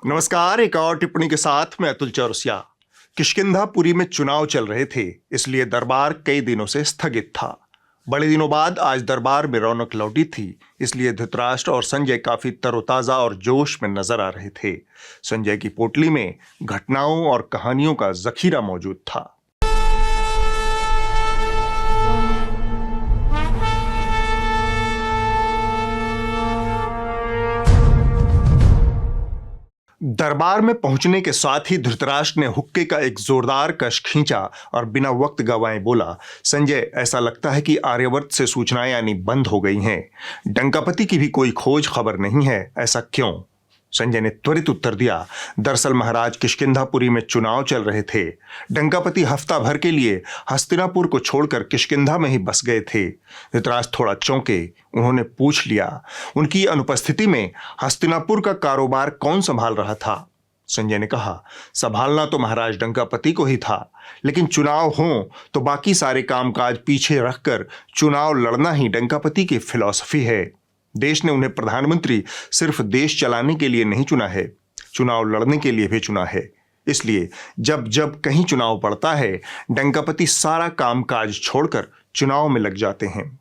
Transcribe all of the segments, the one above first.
नमस्कार। एक और टिप्पणी के साथ मैं अतुल चौरसिया। किष्किंधापुरी में चुनाव चल रहे थे, इसलिए दरबार कई दिनों से स्थगित था। बड़े दिनों बाद आज दरबार में रौनक लौटी थी, इसलिए धृतराष्ट्र और संजय काफी तरोताजा और जोश में नजर आ रहे थे। संजय की पोटली में घटनाओं और कहानियों का जखीरा मौजूद था। दरबार में पहुंचने के साथ ही धृतराष्ट्र ने हुक्के का एक जोरदार कश खींचा और बिना वक्त गंवाए बोला, संजय, ऐसा लगता है कि आर्यावर्त से सूचनाएं आनी बंद हो गई हैं। डंकापति की भी कोई खोज खबर नहीं है, ऐसा क्यों? संजय ने त्वरित उत्तर दिया, दरअसल महाराज किष्किंधापुरी में चुनाव चल रहे थे। डंकापति हफ्ता भर के लिए हस्तिनापुर को छोड़कर किष्किंधा में ही बस गए थे। धृतराष्ट्र थोड़ा चौंके। उन्होंने पूछ लिया, उनकी अनुपस्थिति में हस्तिनापुर का कारोबार कौन संभाल रहा था? संजय ने कहा, संभालना तो महाराज डंकापति को ही था, लेकिन चुनाव हो तो बाकी सारे कामकाज पीछे रखकर चुनाव लड़ना ही डंकापति की फिलॉसफी है। देश ने उन्हें प्रधानमंत्री सिर्फ देश चलाने के लिए नहीं चुना है, चुनाव लड़ने के लिए भी चुना है। इसलिए जब जब कहीं चुनाव पड़ता है, डंकापति सारा कामकाज छोड़कर चुनाव में लग जाते हैं।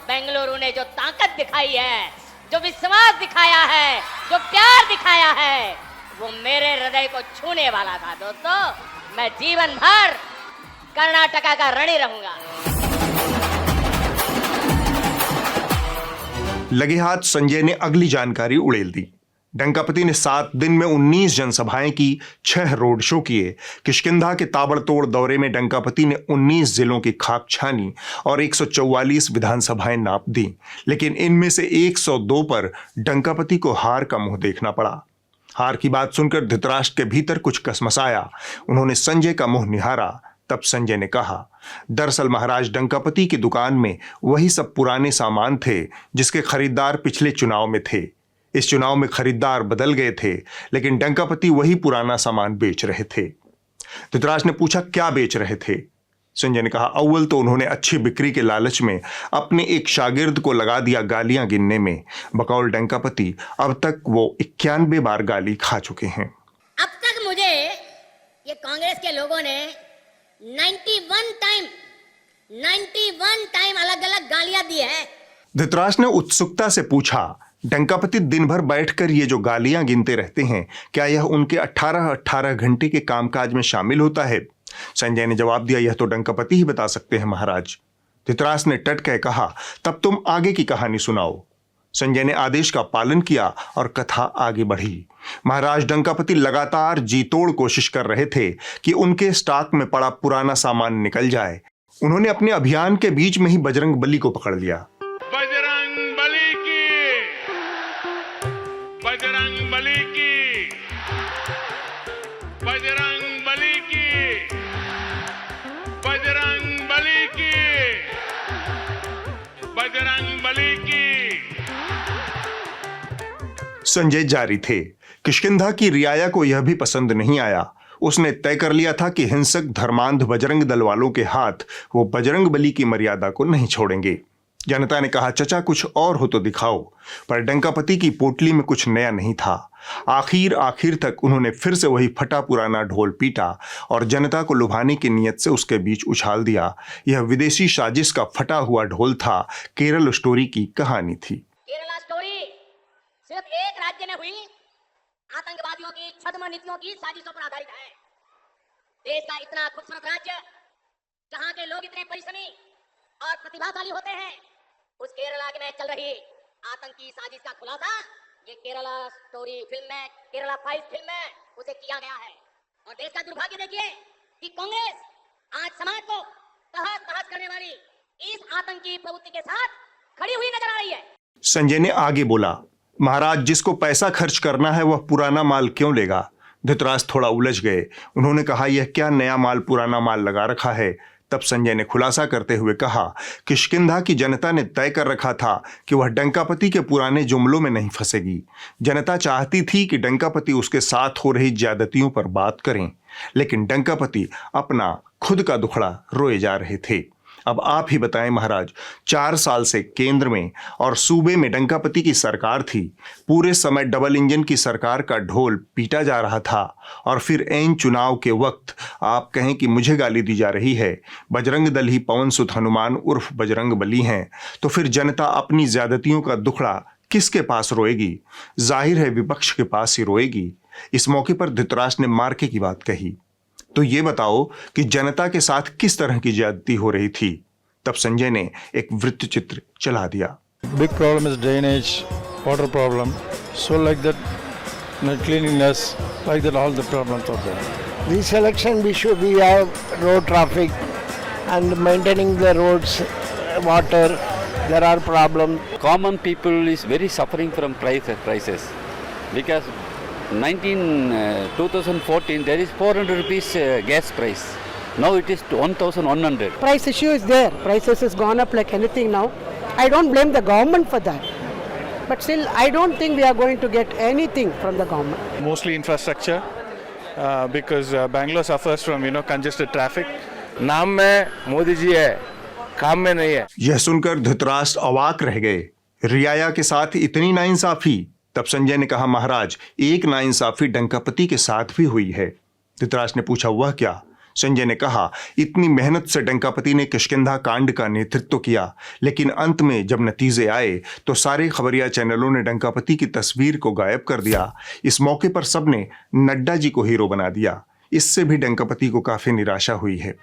बेंगलुरु ने जो ताकत दिखाई है, जो विश्वास दिखाया है, जो प्यार दिखाया है, वो मेरे हृदय को छूने वाला था। दोस्तों, मैं जीवन भर कर्नाटका का ऋणी रहूंगा। लगे हाथ संजय ने अगली जानकारी उड़ेल दी। डंकापति ने 7 दिन में 19 जनसभाएं की, 6 रोड शो किए। किष्किंधा के ताबड़तोड़ दौरे में डंकापति ने 19 जिलों की खाक छानी और 144 विधानसभाएं नाप दी, लेकिन इनमें से 102 पर डंकापति को हार का मुंह देखना पड़ा। हार की बात सुनकर धृतराष्ट्र के भीतर कुछ कसमसाया। उन्होंने संजय का मुंह निहारा। तब संजय ने कहा, दरअसल महाराज डंकापति की दुकान में वही सब पुराने सामान थे जिसके खरीदार पिछले चुनाव में थे। इस चुनाव में खरीदार बदल गए थे, लेकिन डंकापति वही पुराना सामान बेच रहे थे। धृतराष्ट्र ने पूछा, क्या बेच रहे थे? संजय ने कहा, अव्वल तो उन्होंने अच्छी बिक्री के लालच में अपने एक शागिर्द को लगा दिया गालियां गिनने में। बकौल डंकापति अब तक वो 91 बार गाली खा चुके हैं। अब तक मुझे ये कांग्रेस के लोगों ने 91 टाइम अलग अलग गालियां दी है। धृतराष्ट्र ने उत्सुकता से पूछा, डंकापति दिन भर बैठकर ये जो गालियां गिनते रहते हैं, क्या यह उनके 18 घंटे के कामकाज में शामिल होता है? संजय ने जवाब दिया, यह तो डंकापति ही बता सकते हैं महाराज। धृतराष्ट्र ने टट कर कहा, तब तुम आगे की कहानी सुनाओ। संजय ने आदेश का पालन किया और कथा आगे बढ़ी। महाराज डंकापति लगातार जी तोड़ कोशिश कर रहे थे कि उनके स्टॉक में पड़ा पुराना सामान निकल जाए। उन्होंने अपने अभियान के बीच में ही बजरंग बली को पकड़ लिया। बजरंग बली की, बजरंग बली की, बजरंग बली की, बजरंग बली की, बजरंग बली की। संजय जारी थे। किष्किंधा की रियाया को यह भी पसंद नहीं आया। उसने तय कर लिया था कि हिंसक धर्मांध बजरंग दल वालों के हाथ वो बजरंग बली की मर्यादा को नहीं छोड़ेंगे। जनता ने कहा, चचा कुछ और हो तो दिखाओ, पर डंकापति की पोटली में कुछ नया नहीं था। आखिर तक उन्होंने फिर से वही फटा पुराना ढोल पीटा और जनता को लुभाने की नीयत से उसके बीच उछाल दिया। यह विदेशी साजिश का फटा हुआ ढोल था। केरल स्टोरी की कहानी थी। केरला स्टोरी सिर्फ एक राज्य में हुई आतंकवादियों की छद्म नीतियों की साजिशों पर आधारित है। देश का इतना खूबसूरत राज्य, जहां के लोग इतने परिश्रमी और प्रतिभाशाली होते हैं, उस केरला में चल रही आतंकी साजिश का खुलासा ये केरला स्टोरी फिल्म में, केरला फाइल्स फिल्म में उसे किया गया है। और देश का दुर्भाग्य देखिए कि कांग्रेस आज समाज को तहस नहस करने वाली इस आतंकी प्रवृत्ति के साथ खड़ी हुई नजर आ रही है। संजय ने आगे बोला, महाराज जिसको पैसा खर्च करना है वह पुराना माल क्यों लेगा? धृतराष्ट्र थोड़ा उलझ गए। उन्होंने कहा, यह क्या नया माल पुराना माल लगा रखा है? तब संजय ने खुलासा करते हुए कहा, किष्किंधा की जनता ने तय कर रखा था कि वह डंकापति के पुराने जुमलों में नहीं फंसेगी। जनता चाहती थी कि डंकापति उसके साथ हो रही ज्यादतियों पर बात करें, लेकिन डंकापति अपना खुद का दुखड़ा रोए जा रहे थे। अब आप ही बताएं महाराज, 4 साल से केंद्र में और सूबे में डंकापति की सरकार थी। पूरे समय डबल इंजन की सरकार का ढोल पीटा जा रहा था और फिर ऐन चुनाव के वक्त आप कहें कि मुझे गाली दी जा रही है, बजरंग दल ही पवन सुत हनुमान उर्फ बजरंग बली हैं, तो फिर जनता अपनी ज्यादतियों का दुखड़ा किसके पास रोएगी? जाहिर है विपक्ष के पास ही रोएगी। इस मौके पर धृतराष्ट्र ने मार्के की बात कही, तो ये बताओ कि जनता के साथ किस तरह की ज्यादती हो रही थी। तब संजय ने एक वृत्त चित्र चला दिया। Big problem is drainage, water problem. So like that, cleanliness, like that, all the problems are there. This election we have road traffic and maintaining the roads, water. There are problems. Common people is very suffering from prices because 2014 there is 400 rupees gas price. Now it is 1100. Price issue is there. Prices has gone up like anything now. I don't blame the government for that. But still, I don't think we are going to get anything from the government. Mostly infrastructure, because Bangalore suffers from congested traffic. नाम में मोदी जी है, काम में नहीं है। यह सुनकर धृतराष्ट्र अवाक रह गए। रियाया के साथ इतनी नाइंसाफी। तब संजय ने कहा, महाराज एक नाइंसाफी डंकापति के साथ भी हुई है। धृतराष्ट्र ने पूछा, वह क्या? संजय ने कहा, इतनी मेहनत से डंकापति ने किष्किंधा कांड का नेतृत्व किया, लेकिन अंत में जब नतीजे आए तो सारे खबरिया चैनलों ने डंकापति की तस्वीर को गायब कर दिया। इस मौके पर सबने नड्डा जी को हीरो बना दिया। इससे भी डंकापति को काफी निराशा हुई है।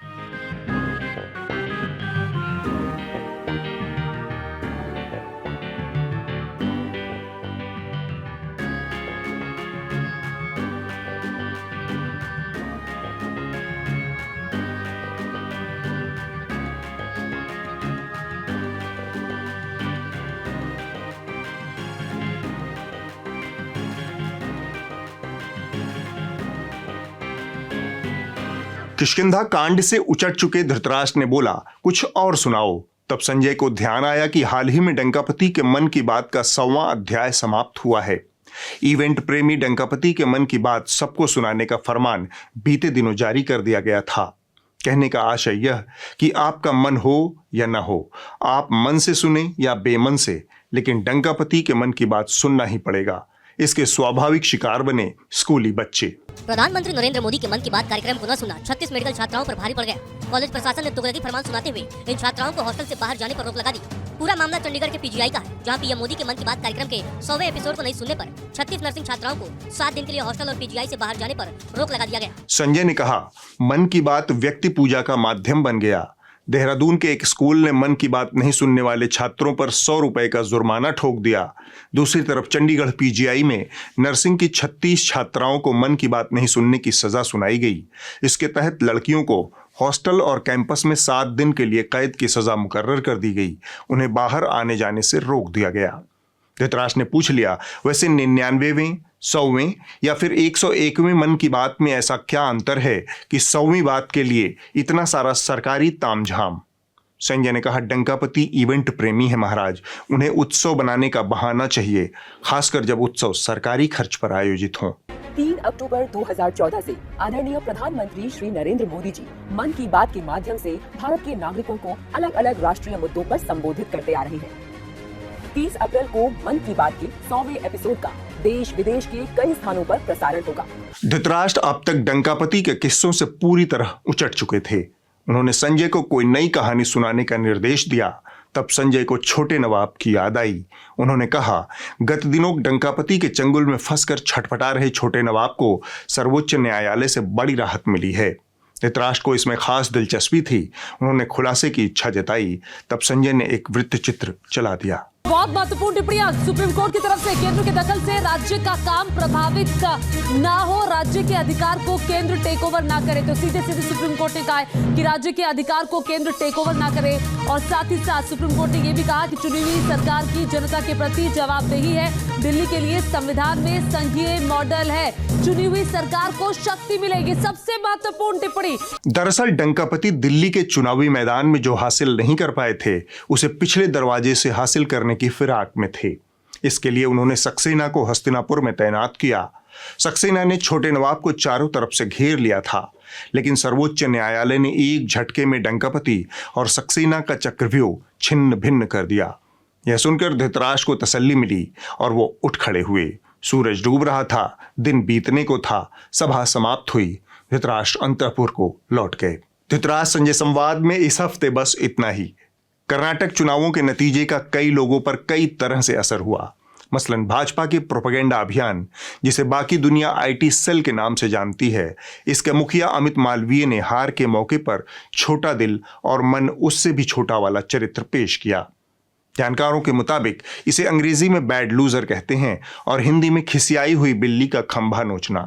किष्किंधा कांड से उचट चुके धृतराष्ट्र ने बोला, कुछ और सुनाओ। तब संजय को ध्यान आया कि हाल ही में डंकापति के मन की बात का 100वां अध्याय समाप्त हुआ है। इवेंट प्रेमी डंकापति के मन की बात सबको सुनाने का फरमान बीते दिनों जारी कर दिया गया था। कहने का आशय यह कि आपका मन हो या न हो, आप मन से सुने या बेमन से, लेकिन डंकापति के मन की बात सुनना ही पड़ेगा। इसके स्वाभाविक शिकार बने स्कूली बच्चे। प्रधानमंत्री नरेंद्र मोदी के मन की बात कार्यक्रम को न सुना 36 मेडिकल छात्राओं पर भारी पड़ गया। कॉलेज प्रशासन ने तुगलकी फरमान सुनाते हुए इन छात्राओं को हॉस्टल से बाहर जाने पर रोक लगा दी। पूरा मामला चंडीगढ़ के पीजीआई का है, जहां पीएम मोदी के मन की बात कार्यक्रम के 100वें एपिसोड को नहीं सुनने पर 36 नर्सिंग छात्राओं को 7 दिन के लिए हॉस्टल और पीजीआई से बाहर जाने पर रोक लगा दिया गया। संजय ने कहा, मन की बात व्यक्ति पूजा का माध्यम बन गया। देहरादून के एक स्कूल ने मन की बात नहीं सुनने वाले छात्रों पर 100 रुपए का जुर्माना ठोक दिया। दूसरी तरफ चंडीगढ़ पीजीआई में नर्सिंग की 36 छात्राओं को मन की बात नहीं सुनने की सजा सुनाई गई। इसके तहत लड़कियों को हॉस्टल और कैंपस में 7 दिन के लिए कैद की सजा मुकर्रर कर दी गई। उन्हें बाहर आने जाने से रोक दिया गया। धृतराष्ट्र ने पूछ लिया, वैसे 99वें, 100वें या फिर 101वें मन की बात में ऐसा क्या अंतर है कि 100वीं बात के लिए इतना सारा सरकारी तामझाम? संजय ने कहा, डंकापति इवेंट प्रेमी है महाराज, उन्हें उत्सव बनाने का बहाना चाहिए, खासकर जब उत्सव सरकारी खर्च पर आयोजित हों। 3 अक्टूबर 2014 से आदरणीय प्रधानमंत्री श्री नरेंद्र मोदी जी मन की बात के माध्यम से भारत के नागरिकों को अलग अलग राष्ट्रीय मुद्दों पर संबोधित करते आ रहे हैं। 30 अप्रैल को मन की बात के 100वें एपिसोड का देश विदेश के कई स्थानों पर प्रसारण होगा। धृतराष्ट्र अब तक डंकापति के किस्सों से पूरी तरह उचट चुके थे। उन्होंने संजय को कोई नई कहानी सुनाने का निर्देश दिया। तब संजय को छोटे नवाब की याद आई। उन्होंने कहा, गत दिनों डंकापति के चंगुल में फंसकर छटपटा रहे छोटे नवाब को सर्वोच्च न्यायालय से बड़ी राहत मिली है। धृतराष्ट्र को इसमें खास दिलचस्पी थी। उन्होंने खुलासे की इच्छा जताई। तब संजय ने एक वृत्त चित्र चला दिया। बहुत महत्वपूर्ण टिप्पणियां सुप्रीम कोर्ट की तरफ से। केंद्र के दखल से राज्य का काम प्रभावित ना हो, राज्य के अधिकार को केंद्र टेक ओवर ना करे। तो सीधे सीधे सुप्रीम कोर्ट ने कहा है कि राज्य के अधिकार को केंद्र टेक ओवर ना करे। और साथ ही साथ सुप्रीम कोर्ट ने यह भी कहा कि चुनी हुई सरकार की जनता के प्रति जवाबदेही है। दिल्ली के लिए संविधान में संघीय मॉडल है, चुनी हुई सरकार को शक्ति मिलेगी। सबसे महत्वपूर्ण टिप्पणी। दरअसल डंकापति दिल्ली के चुनावी मैदान में जो हासिल नहीं कर पाए थे, उसे पिछले दरवाजे से हासिल करने की फिराक में थे। इसके लिए उन्होंने सक्सेना को हस्तिनापुर में तैनात किया। सक्सेना ने छोटे नवाब को चारों तरफ से घेर लिया था, लेकिन सर्वोच्च न्यायालय ने एक झटके में डंकापति और सक्सेना का चक्रव्यूह छिन्न भिन्न कर दिया। यह सुनकर धृतराष्ट्र को तसल्ली मिली और वो उठ खड़े हुए। सूरज डूब रहा था, दिन बीतने को था, सभा समाप्त हुई। धृतराष्ट्र अंतःपुर को लौट गए। धृतराष्ट्र संजय संवाद में इस हफ्ते बस इतना ही। कर्नाटक चुनावों के नतीजे का कई लोगों पर कई तरह से असर हुआ। मसलन भाजपा के प्रोपेगेंडा अभियान, जिसे बाकी दुनिया आईटी सेल के नाम से जानती है, इसके मुखिया अमित मालवीय ने हार के मौके पर छोटा दिल और मन उससे भी छोटा वाला चरित्र पेश किया। जानकारों के मुताबिक इसे अंग्रेजी में बैड लूजर कहते हैं और हिंदी में खिसियाई हुई बिल्ली का खंभा नोचना।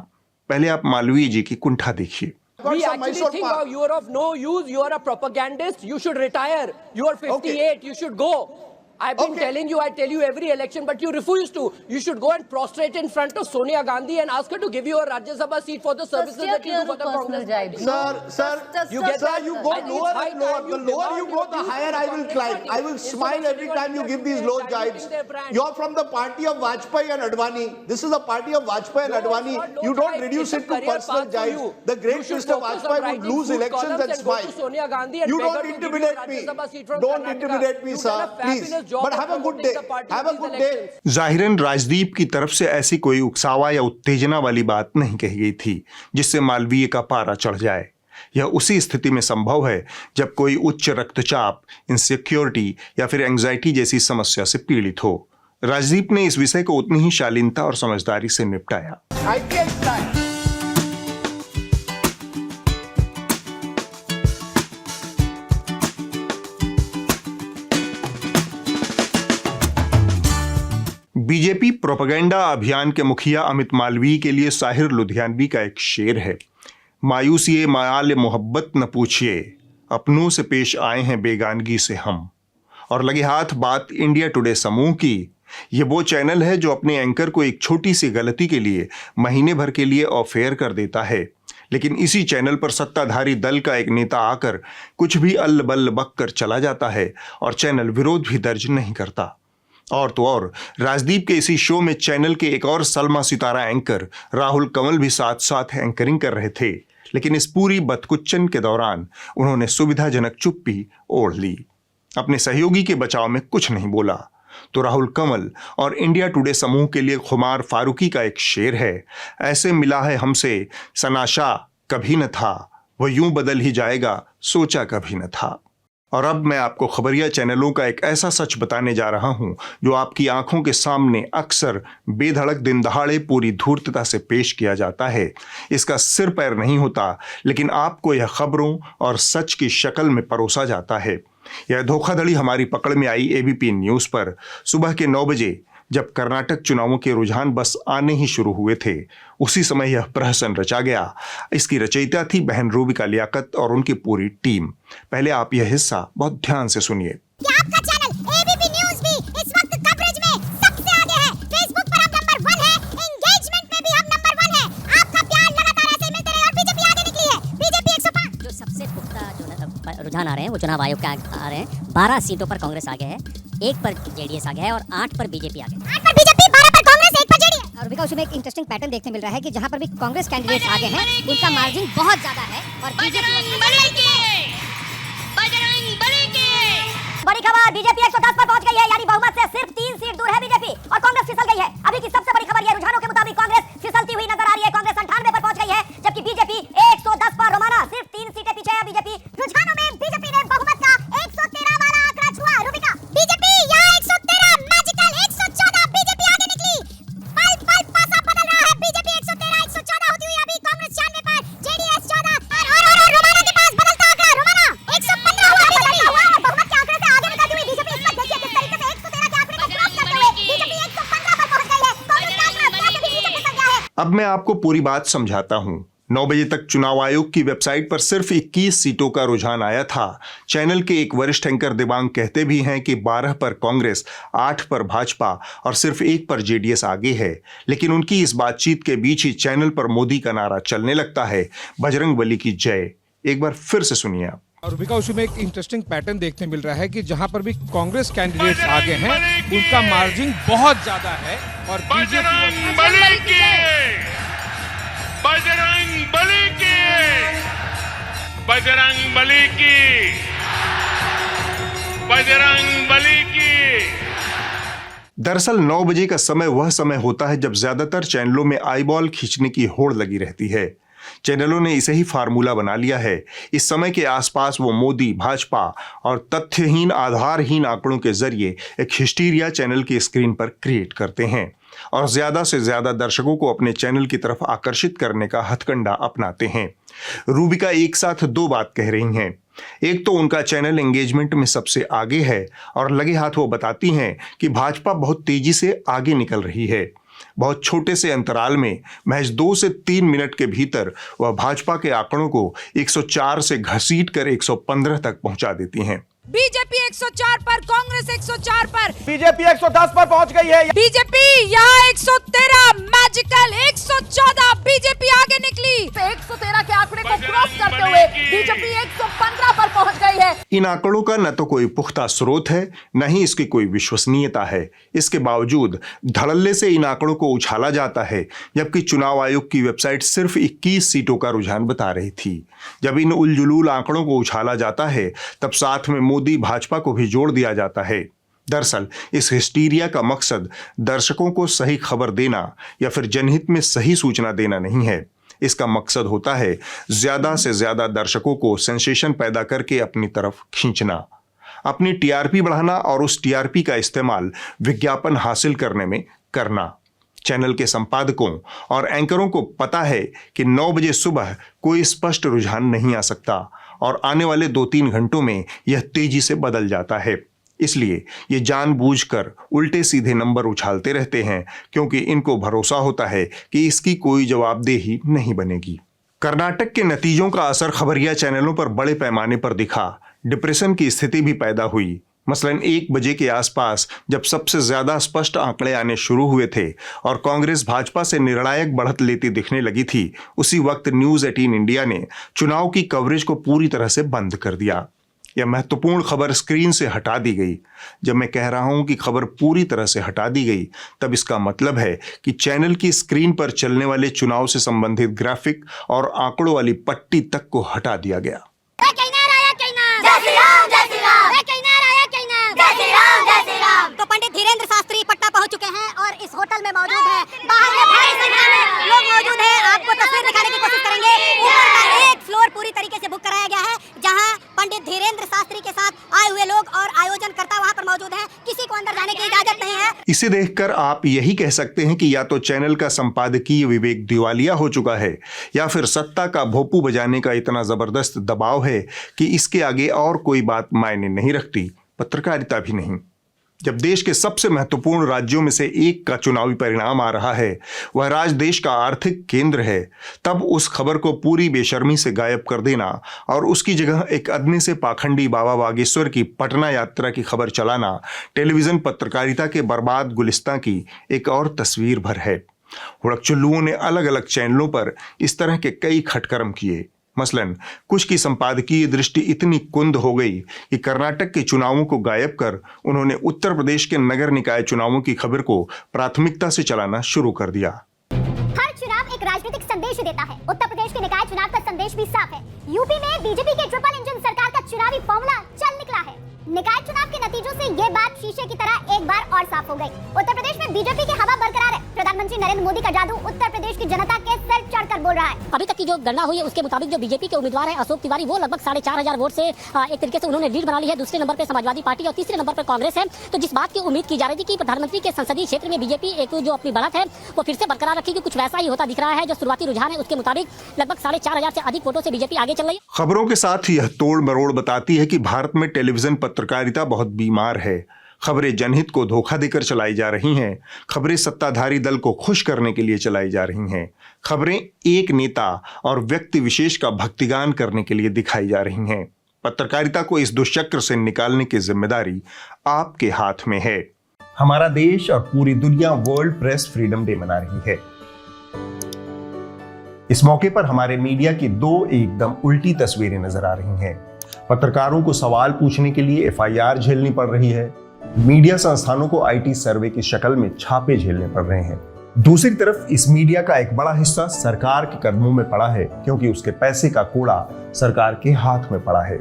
पहले आप मालवीय जी की कुंठा देखिए। We actually think you are of no use. You are a propagandist. You should retire. You are 58. Okay. You should go. I've been telling you, I tell you every election, but you refuse to. You should go and prostrate in front of Sonia Gandhi and ask her to give you a Rajya Sabha seat for the services that you do for the Congress. Sir, you go lower and lower. The lower you go, the higher I will climb. I will smile every time you give these low jibes. You're from the party of Vajpayee and Advani. This is the party of Vajpayee and Advani. You don't reduce it to personal jibes. The great Mr. Vajpayee would lose elections and smile. You don't intimidate me. Don't intimidate me, sir. Please. But have a good day. Have a good day. जाहिरन Rajdeep की तरफ से ऐसी कोई उकसावा या उत्तेजना वाली बात नहीं कही गई थी जिससे मालवीय का पारा चढ़ जाए। यह उसी स्थिति में संभव है जब कोई उच्च रक्तचाप, इनसिक्योरिटी या फिर एंजाइटी जैसी समस्या से पीड़ित हो। राजदीप ने इस विषय को उतनी ही शालीनता और समझदारी से निपटाया। बीजेपी प्रोपेगेंडा अभियान के मुखिया अमित मालवीय के लिए साहिर लुधियानवी का एक शेर है। मायूसी मायाल मोहब्बत न पूछिए, अपनों से पेश आए हैं बेगानगी से हम। और लगे हाथ बात इंडिया टुडे समूह की। ये वो चैनल है जो अपने एंकर को एक छोटी सी गलती के लिए महीने भर के लिए ऑफ एयर कर देता है, लेकिन इसी चैनल पर सत्ताधारी दल का एक नेता आकर कुछ भी अल्ल बल्ल बक कर चला जाता है और चैनल विरोध भी दर्ज नहीं करता। और तो और राजदीप के इसी शो में चैनल के एक और सलमा सितारा एंकर राहुल कंवल भी साथ साथ एंकरिंग कर रहे थे, लेकिन इस पूरी बदकुच्चन के दौरान उन्होंने सुविधाजनक चुप्पी ओढ़ ली। अपने सहयोगी के बचाव में कुछ नहीं बोला। तो राहुल कंवल और इंडिया टुडे समूह के लिए खुमार फारूकी का एक शेर है, ऐसे मिला है हमसे सनाशा कभी न था, वह यूं बदल ही जाएगा सोचा कभी न था। और अब मैं आपको खबरिया चैनलों का एक ऐसा सच बताने जा रहा हूं जो आपकी आंखों के सामने अक्सर बेधड़क दिन दहाड़े पूरी धूर्तता से पेश किया जाता है। इसका सिर पैर नहीं होता, लेकिन आपको यह खबरों और सच की शक्ल में परोसा जाता है। यह धोखाधड़ी हमारी पकड़ में आई एबीपी न्यूज़ पर सुबह के 9 बजे, जब कर्नाटक चुनावों के रुझान बस आने ही शुरू हुए थे। उसी समय यह प्रहसन रचा गया। इसकी रचयिता थी बहन रूबिका लियाकत और उनकी पूरी टीम। पहले आप यह हिस्सा बहुत ध्यान से सुनिए। आपका चैनल एबीपी न्यूज़ भी इस वक्त कवरेज में सबसे आगे है। फेसबुक पर आप नंबर 1 है, एंगेजमेंट में भी हम नंबर 1 है। आपका प्यार लगातार ऐसे मिलते रहे और बीजेपी आगे निकली है। बीजेपी 105। जो सबसे पुख्ता जो रुझान आ रहे हैं वो चुनाव आयोग के आ रहे हैं। 12 सीटों पर कांग्रेस आगे है, 1 पर जेडीएस आगे है और 8 पर बीजेपी आगे है। 8 पर बीजेपी, 12 पर कांग्रेस, 1 पर जेडीएस। और उसमें एक इंटरेस्टिंग पैटर्न देखने मिल रहा है कि जहां पर भी कांग्रेस कैंडिडेट्स आगे हैं उनका मार्जिन बहुत ज्यादा है और बड़ी खबर, बीजेपी 110 पर पहुंच गई है, यानी बहुमत से सिर्फ 3 सीट दूर है बीजेपी और कांग्रेस फिसल गई है। अभी की सबसे बड़ी खबर, ये रुझानों के मुताबिक कांग्रेस फिसलती हुई नजर आ रही है। कांग्रेस 98 पर पहुंच गई है, जबकि बीजेपी 110 पर। रोमाना सिर्फ 3 सीटें पीछे है बीजेपी। रुझानों में बीजेपी ने बहुमत का 113 वाला आंकड़ा छुआ। रूबिका, बीजेपी यहां 113, मैजिकल 114, बीजेपी आगे निकली। पल पल पासा बदल रहा है। बीजेपी 113, 114 होती हुई अभी कांग्रेस 96 पर, जेडीएस 14 और रोमाना के पास बदलता आंकड़ा। रोमाना 115 हुआ, बदलता हुआ बहुमत के आंकड़े से आगे निकलती हुई बीजेपी। इस वक्त देखिए किस तरीके से 113 के आंकड़े को क्रॉस करते हुए बीजेपी 115 पर पहुंच गई है। कांग्रेस का आंकड़ा भी पीछे फिसल गया है। अब मैं आपको पूरी बात समझाता हूं। 9 बजे तक चुनाव आयोग की वेबसाइट पर सिर्फ 21 सीटों का रुझान आया था। चैनल के एक वरिष्ठ एंकर दिबांग कहते भी हैं कि 12 पर कांग्रेस, 8 पर भाजपा और सिर्फ 1 पर जेडीएस आगे है। लेकिन उनकी इस बातचीत के बीच ही चैनल पर मोदी का नारा चलने लगता है, बजरंगबली की जय। एक बार फिर से सुनिए आप। और रूबिका, उसमें एक इंटरेस्टिंग पैटर्न देखने मिल रहा है कि जहां पर भी कांग्रेस कैंडिडेट्स आगे हैं उनका मार्जिन बहुत ज्यादा है और बजरंगबली की बजरंगबली की बजरंगबली की बजरंगबली की। दरअसल 9 बजे का समय वह समय होता है जब ज्यादातर चैनलों में आईबॉल खींचने की होड़ लगी रहती है। चैनलों ने इसे ही फार्मूला बना लिया है। इस समय के आसपास वो मोदी, भाजपा और तथ्यहीन, आधारहीन आंकड़ों के जरिए एक हिस्टीरिया चैनल की स्क्रीन पर क्रिएट करते हैं और ज्यादा से ज्यादा दर्शकों को अपने चैनल की तरफ आकर्षित करने का हथकंडा अपनाते हैं। रूबिका एक साथ 2 बात कह रही हैं। एक तो उनका चैनल एंगेजमेंट में सबसे आगे है और लगे हाथ वो बताती हैं कि भाजपा बहुत तेजी से आगे निकल रही है। बहुत छोटे से अंतराल में महज 2 से 3 मिनट के भीतर वह भाजपा के आंकड़ों को 104 से घसीटकर 115 तक पहुंचा देती हैं। बीजेपी 104 पर, कांग्रेस 104 पर, बीजेपी 110 पर पहुंच गई है। बीजेपी यहाँ 113, मैजिकल 114, बीजेपी आगे निकली। 113 के आंकड़े को क्रॉस करते हुए बीजेपी 115 पर पहुंच गई है। इन आंकड़ों का न तो कोई पुख्ता स्रोत है, न ही इसकी कोई विश्वसनीयता है। इसके बावजूद धड़ल्ले से इन आंकड़ों को उछाला जाता है, जबकि चुनाव आयोग की वेबसाइट सिर्फ 21 सीटों का रुझान बता रही थी। जब इन उलझुलूल आंकड़ों को उछाला जाता है, तब साथ में मोदी, भाजपा को भी जोड़ दिया जाता है। दरअसल इस हिस्टीरिया का मकसद दर्शकों को सही खबर देना या फिर जनहित में सही सूचना देना नहीं है। इसका मकसद होता है ज्यादा से ज्यादा दर्शकों को सेंसेशन पैदा करके अपनी तरफ खींचना, अपनी टीआरपी बढ़ाना और उस टीआरपी का इस्तेमाल विज्ञापन हासिल करने में करना। चैनल के संपादकों और एंकरों को पता है कि 9 बजे सुबह कोई स्पष्ट रुझान नहीं आ सकता और आने वाले 2-3 घंटों में यह तेजी से बदल जाता है। इसलिए ये जानबूझकर उल्टे सीधे नंबर उछालते रहते हैं, क्योंकि इनको भरोसा होता है कि इसकी कोई जवाबदेही नहीं बनेगी। कर्नाटक के नतीजों का असर खबरिया चैनलों पर बड़े पैमाने पर दिखा। डिप्रेशन की स्थिति भी पैदा हुई। मसलन 1 बजे के आसपास जब सबसे ज्यादा स्पष्ट आंकड़े आने शुरू हुए थे और कांग्रेस भाजपा से निर्णायक बढ़त लेती दिखने लगी थी, उसी वक्त न्यूज 18 इंडिया ने चुनाव की कवरेज को पूरी तरह से बंद कर दिया। यह महत्वपूर्ण खबर स्क्रीन से हटा दी गई। जब मैं कह रहा हूं कि खबर पूरी तरह से हटा दी गई, तब इसका मतलब है कि चैनल की स्क्रीन पर चलने वाले चुनाव से संबंधित ग्राफिक और आंकड़ों वाली पट्टी तक को हटा दिया गया। तो पंडित धीरेन्द्र शास्त्री पटना पहुंच चुके हैं और इस होटल में मौजूद हैं। बाहर में भारी संख्या में लोग मौजूद हैं। आपको तस्वीर दिखाने की कोशिश करेंगे। ऊपर का एक फ्लोर पूरी तरीके से बुक कराया गया है, जहां पंडित धीरेन्द्र शास्त्री के साथ आए हुए लोग और आयोजनकर्ता वहां पर मौजूद हैं। किसी को अंदर जाने की इजाजत नहीं है। इसे देखकर आप यही कह सकते हैं कि या तो चैनल का संपादकीय विवेक दिवालिया हो चुका है, या फिर सत्ता का भोपू बजाने का इतना जबरदस्त दबाव है कि इसके आगे और कोई बात मायने नहीं रखती, पत्रकारिता भी नहीं। जब देश के सबसे महत्वपूर्ण राज्यों में से एक का चुनावी परिणाम आ रहा है, वह राज्य देश का आर्थिक केंद्र है, तब उस खबर को पूरी बेशर्मी से गायब कर देना और उसकी जगह एक अदने से पाखंडी बाबा बागेश्वर की पटना यात्रा की खबर चलाना टेलीविजन पत्रकारिता के बर्बाद गुलिस्तां की एक और तस्वीर भर है। हुड़कचुल्लुओं ने अलग अलग चैनलों पर इस तरह के कई खटकर्म किए। मसलन कुछ की संपादकीय दृष्टि इतनी कुंद हो गई कि कर्नाटक के चुनावों को गायब कर उन्होंने उत्तर प्रदेश के नगर निकाय चुनावों की खबर को प्राथमिकता से चलाना शुरू कर दिया। हर चुनाव एक राजनीतिक संदेश देता है। उत्तर प्रदेश के निकाय चुनाव का संदेश भी साफ है। यूपी में बीजेपी के ट्रिपल इंजन सरकार का चुनावी फॉर्मूला चल निकला है। निकाय चुनाव के नतीजों से ये बात शीशे की तरह एक बार और साफ हो गई। उत्तर प्रदेश में बीजेपी की हवा बरकरार है। प्रधानमंत्री नरेंद्र मोदी का जादू उत्तर प्रदेश की जनता के सर चढ़कर बोल रहा है। अभी तक की जो गणना हुई है उसके मुताबिक जो बीजेपी के उम्मीदवार है अशोक तिवारी, वो लगभग 4,500 वोट से एक तरीके से उन्होंने लीड बना ली है। दूसरे नंबर पर समाजवादी पार्टी और तीसरे नंबर पर कांग्रेस है। तो जिस बात की उम्मीद की जा रही थी कि प्रधानमंत्री के संसदीय क्षेत्र में बीजेपी एक जो अपनी बढ़त है वो फिर से बरकरार रखेगी, कुछ वैसा ही होता दिख रहा है। जो शुरुआती रुझान है उसके मुताबिक लगभग 4,500 से अधिक वोटों से बीजेपी आगे चल रही है। खबरों के साथ यह तोड़ मरोड़ बताती है कि भारत में टेलीविजन पत्रकारिता बहुत बीमार है। खबरें जनहित को धोखा देकर चलाई जा रही हैं। खबरें सत्ताधारी दल को खुश करने के लिए चलाई जा रही हैं। खबरें एक नेता और व्यक्ति विशेष का भक्तिगान करने के लिए दिखाई जा रही हैं। पत्रकारिता को इस दुष्चक्र से निकालने की जिम्मेदारी आपके हाथ में है। हमारा देश और पूरी दुनिया वर्ल्ड प्रेस फ्रीडम डे मना रही है। इस मौके पर हमारे मीडिया की दो एकदम उल्टी तस्वीरें नजर आ रही हैं। पत्रकारों को सवाल पूछने के लिए एफआईआर झेलनी पड़ रही है। मीडिया संस्थानों को आईटी सर्वे की शक्ल में छापे झेलने पड़ रहे हैं। दूसरी तरफ इस मीडिया का एक बड़ा हिस्सा सरकार के कदमों में पड़ा है, क्योंकि उसके पैसे का कूड़ा सरकार के हाथ में पड़ा है।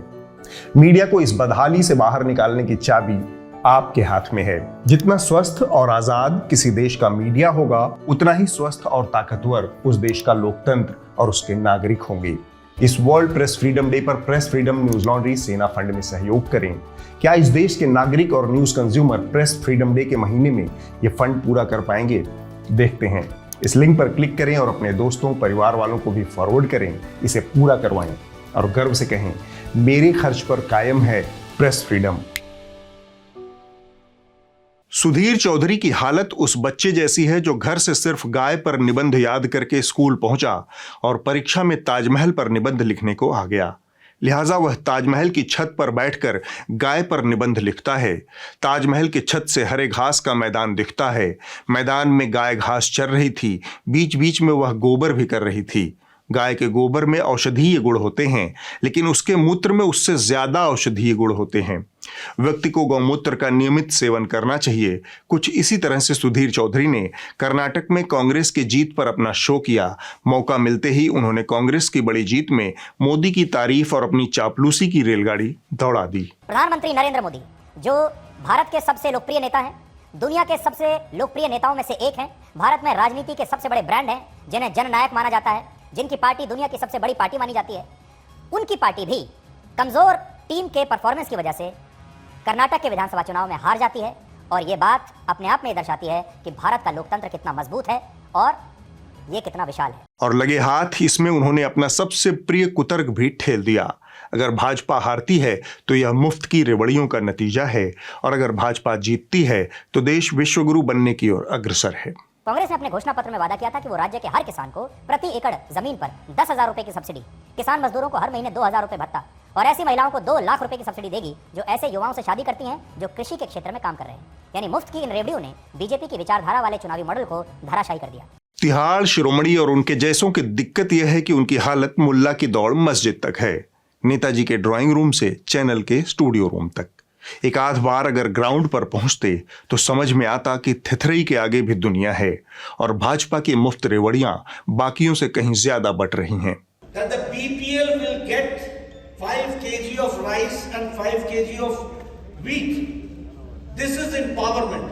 मीडिया को इस बदहाली से बाहर निकालने की चाबी आपके हाथ में है। जितना स्वस्थ और आजाद किसी देश का मीडिया होगा, उतना ही स्वस्थ और ताकतवर उस देश का लोकतंत्र और उसके नागरिक होंगे। इस वर्ल्ड प्रेस फ्रीडम डे पर प्रेस फ्रीडम न्यूज लॉन्ड्री सेना फंड में सहयोग करें। क्या इस देश के नागरिक और news consumer press freedom day के महीने में ये फंड पूरा कर पाएंगे? देखते हैं। इस लिंक पर क्लिक करें और अपने दोस्तों परिवार वालों को भी फॉरवर्ड करें। इसे पूरा करवाएं और गर्व से कहें, मेरे खर्च पर कायम है प्रेस फ्रीडम। सुधीर चौधरी की हालत उस बच्चे जैसी है जो घर से सिर्फ गाय पर निबंध याद करके स्कूल पहुंचा और परीक्षा में ताजमहल पर निबंध लिखने को आ गया। लिहाजा वह ताजमहल की छत पर बैठकर गाय पर निबंध लिखता है। ताजमहल की छत से हरे घास का मैदान दिखता है। मैदान में गाय घास चर रही थी। बीच बीच में वह गोबर भी कर रही थी। गाय के गोबर में औषधीय गुण होते हैं, लेकिन उसके मूत्र में उससे ज्यादा औषधीय गुण होते हैं। व्यक्ति को गौमूत्र का नियमित सेवन करना चाहिए। कुछ इसी तरह से सुधीर चौधरी ने कर्नाटक में कांग्रेस की जीत पर अपना शो किया। मौका मिलते ही उन्होंने कांग्रेस की बड़ी जीत में मोदी की तारीफ और अपनी चापलूसी की रेलगाड़ी दौड़ा दी। प्रधानमंत्री नरेंद्र मोदी जो भारत के सबसे लोकप्रिय नेता हैं, दुनिया के सबसे लोकप्रिय नेताओं में से एक हैं, भारत में राजनीति के सबसे बड़े ब्रांड हैं, जिन्हें जननायक माना जाता है, जिनकी पार्टी दुनिया की सबसे बड़ी पार्टी मानी जाती है, उनकी पार्टी भी कमजोर टीम के परफॉर्मेंस की वजह से कर्नाटक के विधानसभा चुनाव में हार जाती है। और ये बात अपने आप में दर्शाती है कि भारत का लोकतंत्र कितना मजबूत है और ये कितना विशाल है। और लगे हाथ इसमें उन्होंने अपना सबसे प्रिय कुतर्क भी ठेल दिया। अगर भाजपा हारती है तो यह मुफ्त की रेवड़ियों का नतीजा है, और अगर भाजपा जीतती है तो देश विश्वगुरु बनने की ओर अग्रसर है। कांग्रेस ने अपने घोषणा पत्र में वादा किया था कि वो राज्य के हर किसान को प्रति एकड़ जमीन पर 10,000 रुपए की सब्सिडी, किसान मजदूरों को हर महीने 2,000 रुपए भत्ता और ऐसी महिलाओं को 2 लाख रुपए की सब्सिडी देगी जो ऐसे युवाओं से शादी करती हैं जो कृषि के क्षेत्र में काम कर रहे हैं। यानी मुफ्त की इन रेवड़ियों ने बीजेपी की विचारधारा वाले चुनावी मॉडल को धराशायी कर दिया। तिहाड़ शिरोमणि और उनके जैसों की दिक्कत यह है कि उनकी हालत मुल्ला की दौड़ मस्जिद तक है। नेताजी के ड्राइंग रूम से चैनल के स्टूडियो रूम तक। एक आध बार अगर ग्राउंड पर पहुंचते तो समझ में आता कि थिथरई के आगे भी दुनिया है और भाजपा की मुफ्त रेवड़ियां बाकियों से कहीं ज्यादा बट रही हैं। That the BPL will get 5 kg of rice and 5 kg of wheat. This is empowerment.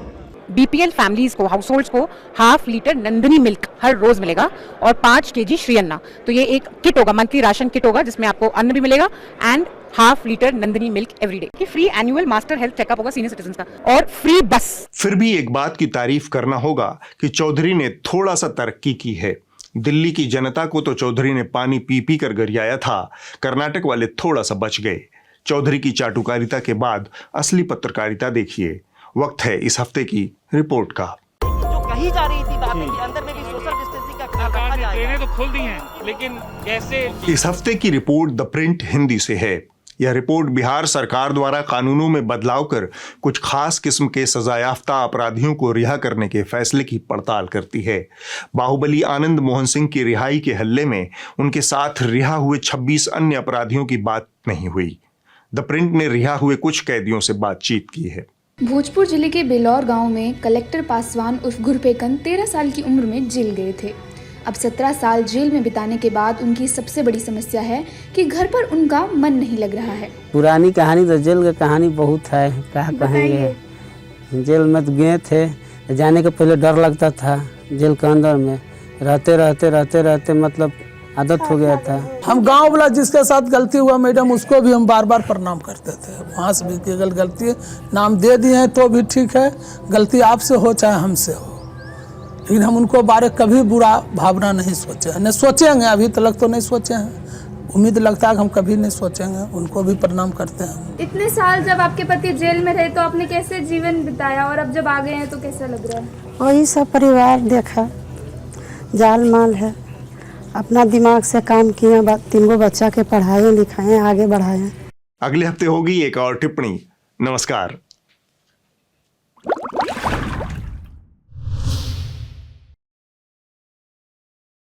BPL families को, हाउस होल्ड्स को ½ लीटर नंदिनी मिल्क हर रोज मिलेगा और 5 केजी श्री अन्ना। तो ये एक किट होगा, मंथली राशन किट होगा जिसमें आपको अन्न भी मिलेगा and ½ litre Nandini milk everyday की free annual master health checkup होगा सीनियर सिटीजन का और फ्री बस। फिर भी एक बात की तारीफ करना होगा कि चौधरी ने थोड़ा सा तरक्की की है। दिल्ली की जनता को तो चौधरी ने पानी पी पी कर गरियाया था, कर्नाटक वाले थोड़ा सा बच गए। चौधरी की चाटुकारिता के बाद असली पत्रकारिता देखिए। वक्त है इस हफ्ते की रिपोर्ट का। जो कही जा रही थी बातें कि अंदर में भी सोशल डिस्टेंसिंग का ख्याल रखा जाएगा। ट्रेनें तो खुल दी हैं, लेकिन कैसे? इस हफ्ते की रिपोर्ट द प्रिंट हिंदी से है। यह रिपोर्ट बिहार सरकार द्वारा कानूनों में बदलाव कर कुछ खास किस्म के सजायाफ्ता अपराधियों को रिहा करने के फैसले की पड़ताल करती है। बाहुबली आनंद मोहन सिंह की रिहाई के हल्ले में उनके साथ रिहा हुए 26 अन्य अपराधियों की बात नहीं हुई। द प्रिंट ने रिहा हुए कुछ कैदियों से बातचीत की है। भोजपुर जिले के बेलौर गांव में कलेक्टर पासवान उर्फ गुरपेकन 13 साल की उम्र में जेल गए थे। अब 17 साल जेल में बिताने के बाद उनकी सबसे बड़ी समस्या है कि घर पर उनका मन नहीं लग रहा है। पुरानी कहानी तो जेल की कहानी बहुत है, क्या कहेंगे। जेल में तो गए थे, जाने के पहले डर लगता था। जेल के अंदर में रहते मतलब आदत हो गया था। हम गांव वाला जिसके साथ गलती हुआ मैडम, उसको भी हम बार बार प्रणाम करते थे। वहाँ से भी अगर गलती नाम दे दिए हैं तो भी ठीक है, गलती आपसे हो चाहे हमसे हो, लेकिन हम उनको बारे कभी बुरा भावना नहीं सोचे हैं, नहीं सोचेंगे, अभी तक तो नहीं सोचे हैं। उम्मीद लगता है कि हम कभी नहीं सोचेंगे, उनको भी प्रणाम करते हैं। इतने साल जब आपके पति जेल में रहे तो आपने कैसे जीवन बिताया और अब जब आ गए हैं तो कैसा लग रहा है? वही सब परिवार देखा, जाल माल है, अपना दिमाग से काम किए, 3 बच्चा के पढ़ाए लिखाए आगे बढ़ाए। अगले हफ्ते होगी एक और टिप्पणी। नमस्कार।